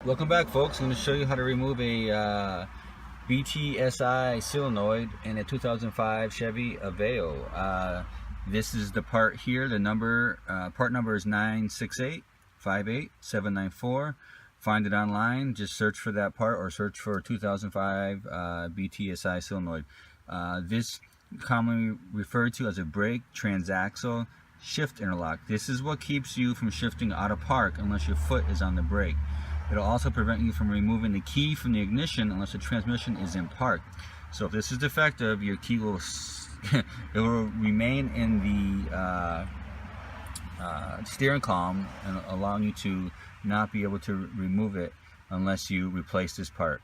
Welcome back, folks. I'm going to show you how to remove a BTSI Solenoid in a 2005 Chevy Aveo. This is the part here. The number, part number is 968-58794. Find it online. Just search for that part or search for 2005 BTSI Solenoid. This commonly referred to as a brake transaxle shift interlock. This is what keeps you from shifting out of park unless your foot is on the brake. It'll also prevent you from removing the key from the ignition unless the transmission is in park. So if this is defective, your key will it will remain in the steering column and allowing you to not be able to remove it unless you replace this part.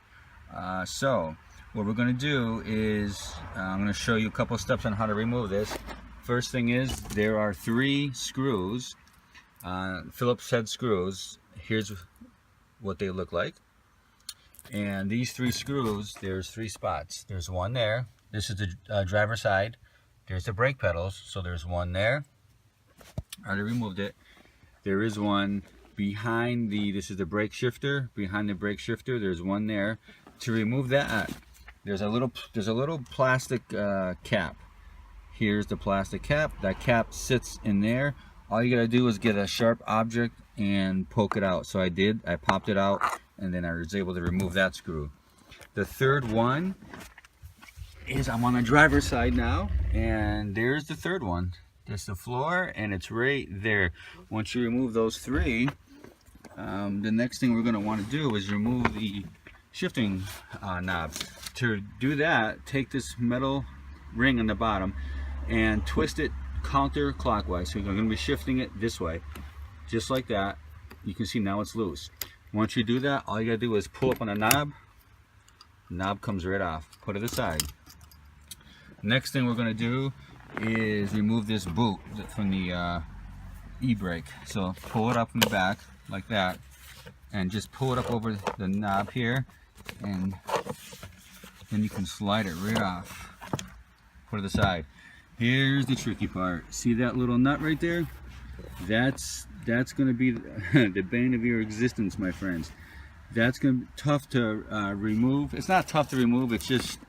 So what we're going to do is I'm going to show you a couple steps on how to remove this. First thing is there are 3 screws, Phillips head screws. Here's what they look like, and these 3 screws, there's 3 spots. There's one there. This is the driver's side. There's the brake pedals, so there's one there. I already removed it. There is one behind this is the brake shifter. Behind the brake shifter, there's one there. To remove that, there's a little plastic cap. Here's the plastic cap. That cap sits in there. All you gotta do is get a sharp object and poke it out. So I did. I popped it out, and then I was able to remove that screw. The third one is, I'm on the driver's side now, and there's the third one. There's the floor, and it's right there. Once you remove those 3, the next thing we're going to want to do is remove the shifting knobs. To do that, take this metal ring on the bottom and twist it counterclockwise. So you're going to be shifting it this way. Just like that. You can see now it's loose. Once you do that, all you gotta do is pull up on the knob. The knob comes right off. Put it aside. Next thing we're gonna do is remove this boot from the e-brake. So pull it up from the back like that, and just pull it up over the knob here, and then you can slide it right off. Put it aside. Here's the tricky part. See that little nut right there? That's going to be the bane of your existence, my friends. That's going to be tough to remove. It's not tough to remove, it's just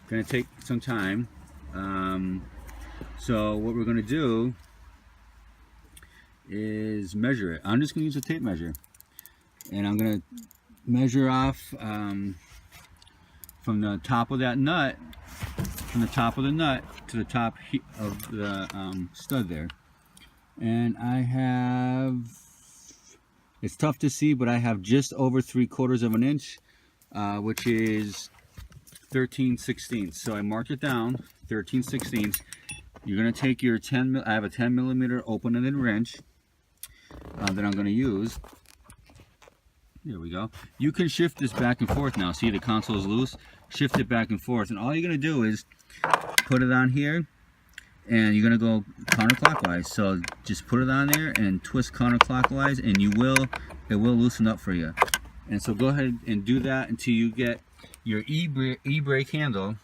going to take some time. So what we're going to do is measure it. I'm just going to use a tape measure, and I'm going to measure off from the top of that nut, from the top of the nut to the top of the stud there. And I have, it's tough to see, but I have just over 3/4 of an inch, which is 13/16. So I marked it down, 13/16. You're going to take your I have a 10 millimeter open-ended wrench that I'm going to use. There we go. You can shift this back and forth now. See, the console is loose. Shift it back and forth. And all you're going to do is put it on here, and you're going to go counterclockwise. So just put it on there and twist counterclockwise, and it will loosen up for you. And so go ahead and do that until you get your e-brake handle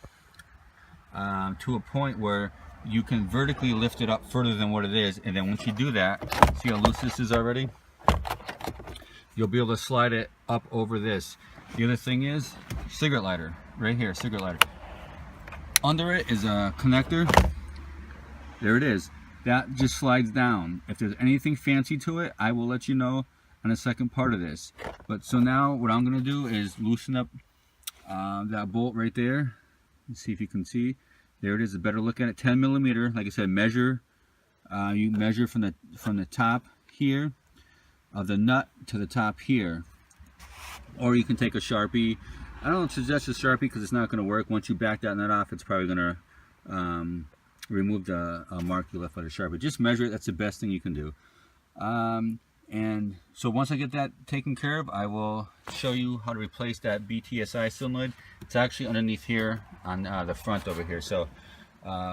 to a point where you can vertically lift it up further than what it is. And then once you do that, see how loose this is already? You'll be able to slide it up over this. The other thing is cigarette lighter, right here, cigarette lighter. Under it is a connector. There it is. That just slides down. If there's anything fancy to it, I will let you know on the second part of this. But so now what I'm going to do is loosen up that bolt right there. Let's see if you can see. There it is. A better look at it. 10 millimeter. Like I said, measure. You measure from the top here of the nut to the top here. Or you can take a Sharpie. I don't suggest a Sharpie because it's not going to work. Once you back that nut off, it's probably going to remove the mark you left by the Sharpie. Just measure it. That's the best thing you can do. And so once I get that taken care of, I will show you how to replace that BTSI solenoid. It's actually underneath here on the front over here. So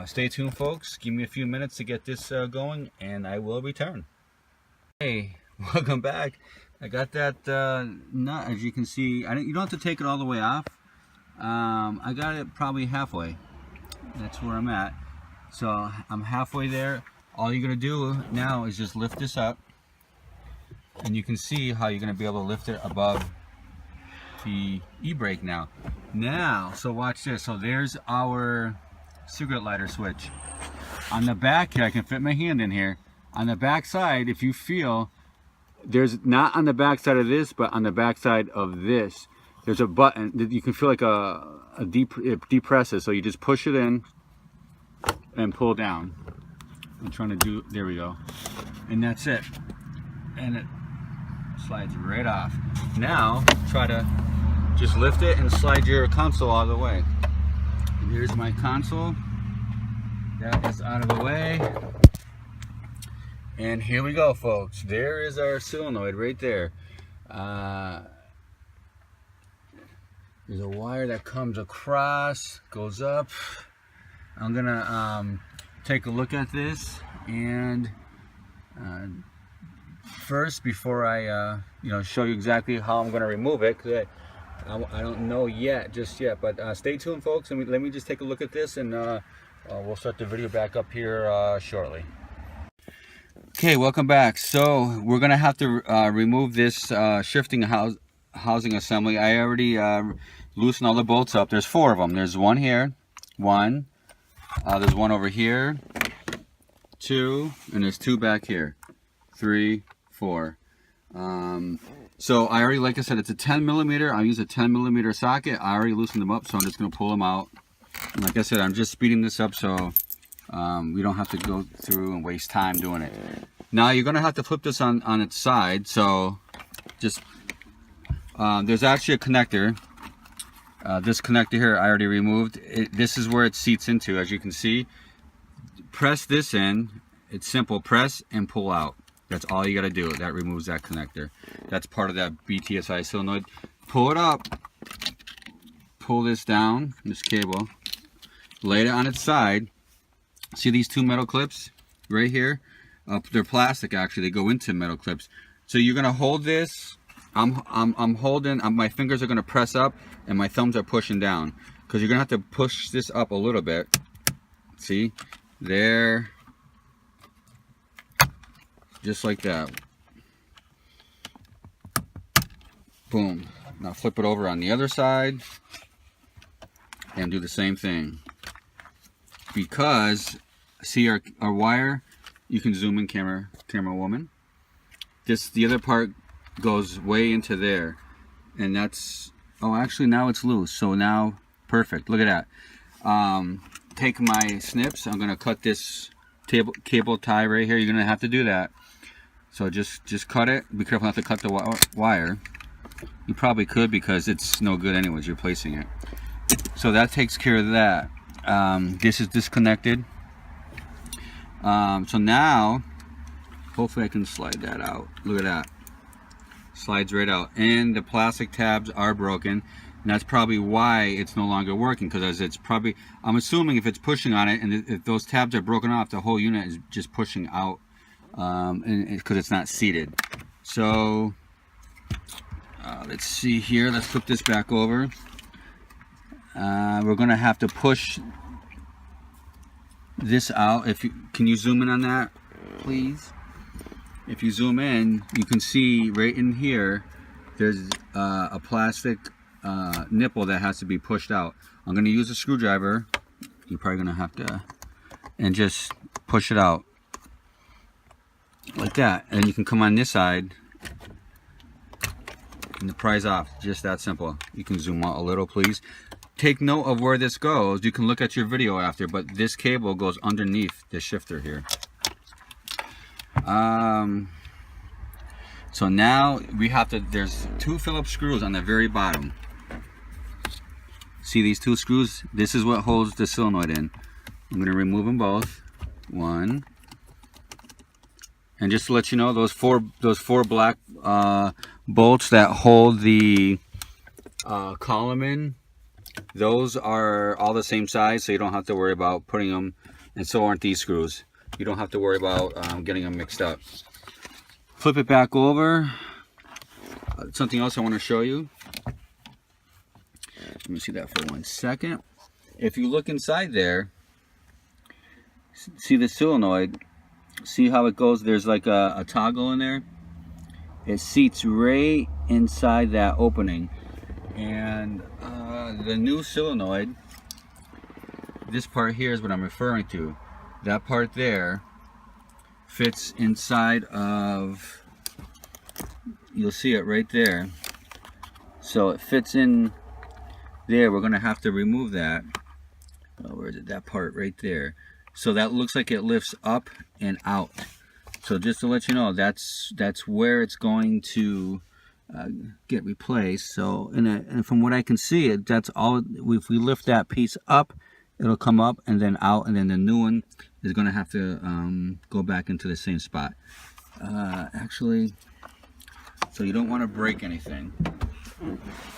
stay tuned, folks. Give me a few minutes to get this going, and I will return. Hey, welcome back. I got that nut, as you can see. You don't have to take it all the way off. I got it probably halfway. That's where I'm at. So I'm halfway there. All you're gonna do now is just lift this up, and you can see how you're gonna be able to lift it above the e-brake now. So watch this. So there's our cigarette lighter switch. On the back here, I can fit my hand in here. On the back side, if you feel, there's not on the back side of this, but on the back side of this, there's a button that you can feel like it depresses. So you just push it in and pull down. I'm trying to do, there we go. And that's it. And it slides right off. Now, try to just lift it and slide your console out of the way. And here's my console. That is out of the way. And here we go, folks. There is our solenoid right there. There's a wire that comes across, goes up. I'm gonna take a look at this, and first, before I show you exactly how I'm gonna remove it, because I don't know just yet. But stay tuned, folks, and let me just take a look at this, and we'll start the video back up here shortly. Okay, welcome back. So we're gonna have to remove this shifting housing assembly. I already loosened all the bolts up. There's 4 of them. There's one here, there's one over here, 2, and there's 2 back here, 3, 4. So I already, like I said, it's a 10 millimeter. I use a 10 millimeter socket. I already loosened them up, so I'm just gonna pull them out. And like I said, I'm just speeding this up so we don't have to go through and waste time doing it. Now you're gonna have to flip this on its side. So just there's actually a connector. This connector here I already removed. This is where it seats into, as you can see. Press this in. It's simple. Press and pull out. That's all you got to do. That removes that connector. That's part of that BTSI solenoid. Pull it up. Pull this down, this cable. Lay it on its side. See these 2 metal clips right here? They're plastic, actually. They go into metal clips. So you're gonna hold this. I'm holding. My fingers are gonna press up, and my thumbs are pushing down, because you're gonna have to push this up a little bit. See, there, just like that. Boom. Now flip it over on the other side, and do the same thing. Because see our wire, you can zoom in, camera woman. The other part goes way into there, and that's, oh, actually now it's loose. So now, perfect. Look at that. Take my snips. I'm gonna cut this cable tie right here. You're gonna have to do that. So just cut it. Be careful not to cut the wire. You probably could, because it's no good anyways. You're placing it. So that takes care of that. This is disconnected. So now, hopefully I can slide that out. Look at that. Slides right out. And the plastic tabs are broken. And that's probably why it's no longer working, because it's probably, I'm assuming if it's pushing on it, and if those tabs are broken off, the whole unit is just pushing out, because it's not seated. So let's see here. Let's flip this back over. We're gonna have to push this out. Can you zoom in on that, please? If you zoom in, you can see right in here there's a plastic nipple that has to be pushed out. I'm gonna use a screwdriver. You're probably gonna have to, and just push it out like that, and you can come on this side and prise off. Just that simple. You can zoom out a little, please. Take note of where this goes. You can look at your video after, but this cable goes underneath the shifter here. So now we have to, there's 2 Phillips screws on the very bottom. See these 2 screws? This is what holds the solenoid in. I'm going to remove them both. 1. And just to let you know, those four black bolts that hold the column in, those are all the same size, so you don't have to worry about putting them, and so aren't these screws. You don't have to worry about getting them mixed up. Flip it back over. Something else I want to show you. Let me see that for 1 second. If you look inside there, see the solenoid, see how it goes? There's like a toggle in there. It seats right inside that opening. And the new solenoid, this part here is what I'm referring to. That part there fits inside of, you'll see it right there. So it fits in there. We're going to have to remove that. Oh, where is it? That part right there. So that looks like it lifts up and out. So just to let you know, that's where it's going to get replaced. So and from what I can see, that's all. If we lift that piece up, it'll come up and then out, and then the new one is going to have to go back into the same spot. Actually, so you don't want to break anything.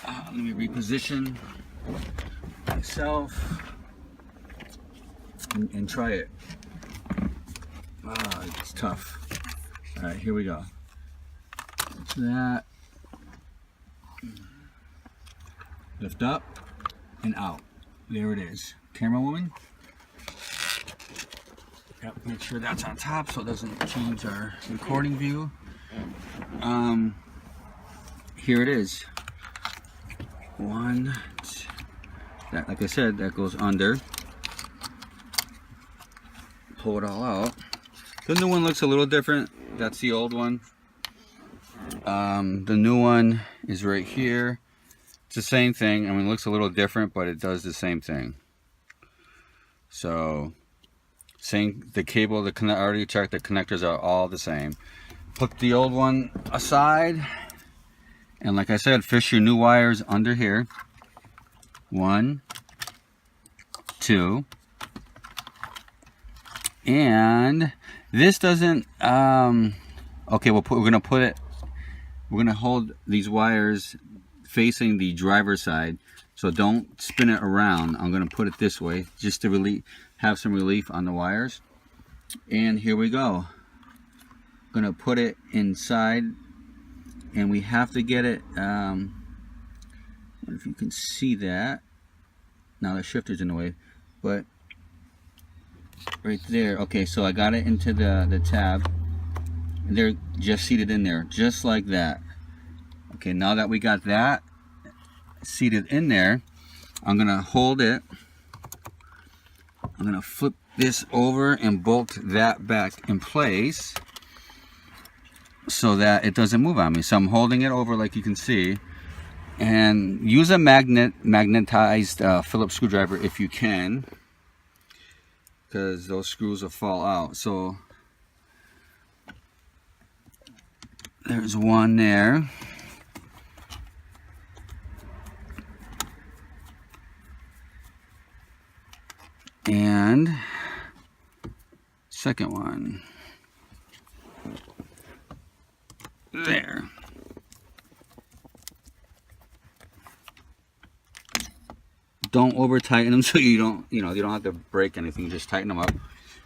Let me reposition myself and try it. It's tough. All right, here we go. That's that. Lift up and out. There it is. Camera woman. Yep, make sure that's on top so it doesn't change our recording view. Here it is. One, two, that, like I said, that goes under. Pull it all out. The new one looks a little different. That's the old one. The new one is right here. It's the same thing. I mean, it looks a little different, but it does the same thing. So, same. The cable, I already checked. The connectors are all the same. Put the old one aside, and like I said, fish your new wires under here. 1, 2. And this doesn't, okay, we're gonna put it, we're gonna hold these wires facing the driver's side, so don't spin it around. I'm gonna put it this way just to have some relief on the wires. And here we go. Gonna put it inside, and we have to get it, I wonder if you can see that. Now the shifter's in the way, but right there. Okay, so I got it into the tab, and they're just seated in there, just like that. Okay, now that we got that seated in there, I'm gonna hold it. I'm gonna flip this over and bolt that back in place so that it doesn't move on me. So I'm holding it over like you can see, and use a magnetized Phillips screwdriver if you can, because those screws will fall out. So there's one there. And second one. There. Don't over tighten them so you don't have to break anything. Just tighten them up.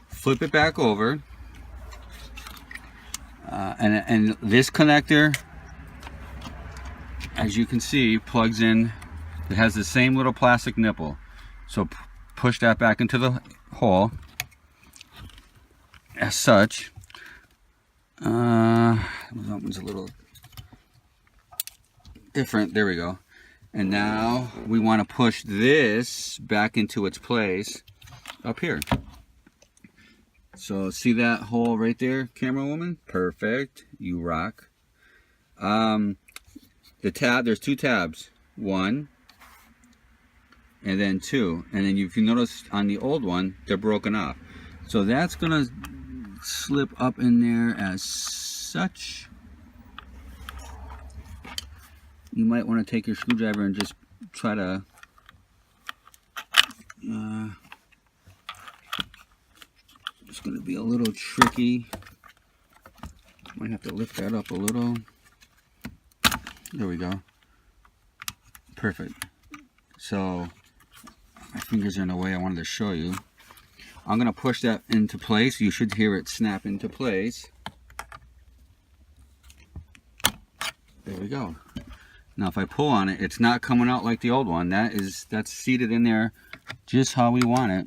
Flip it back over. And this connector, as you can see, plugs in. It has the same little plastic nipple. So push that back into the hole as such. That one's a little different. There we go. And now we want to push this back into its place up here. So see that hole right there, camera woman? Perfect. You rock. The tab, there's 2 tabs. 1 and then 2. And then if you notice on the old one, they're broken off. So that's gonna slip up in there as such. You might want to take your screwdriver and just try to it's going to be a little tricky. Might have to lift that up a little. There we go. Perfect. So my fingers are in the way. I wanted to show you. I'm going to push that into place. You should hear it snap into place. There we go. Now if I pull on it, it's not coming out like the old one. That's seated in there just how we want it.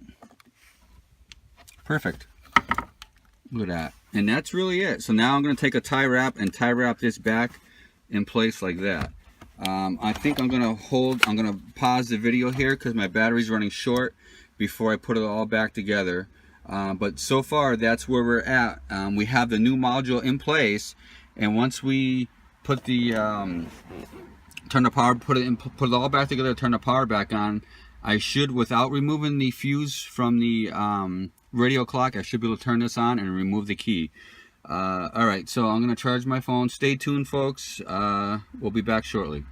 Perfect. Look at that. And that's really it. So now I'm going to take a tie wrap and tie wrap this back in place like that. I think I'm gonna pause the video here because my battery's running short before I put it all back together. But so far that's where we're at. We have the new module in place, and once we put the turn the power, put it all back together, turn the power back on, I should, without removing the fuse from the radio clock, I should be able to turn this on and remove the key. Alright, so I'm going to charge my phone. Stay tuned, folks. We'll be back shortly.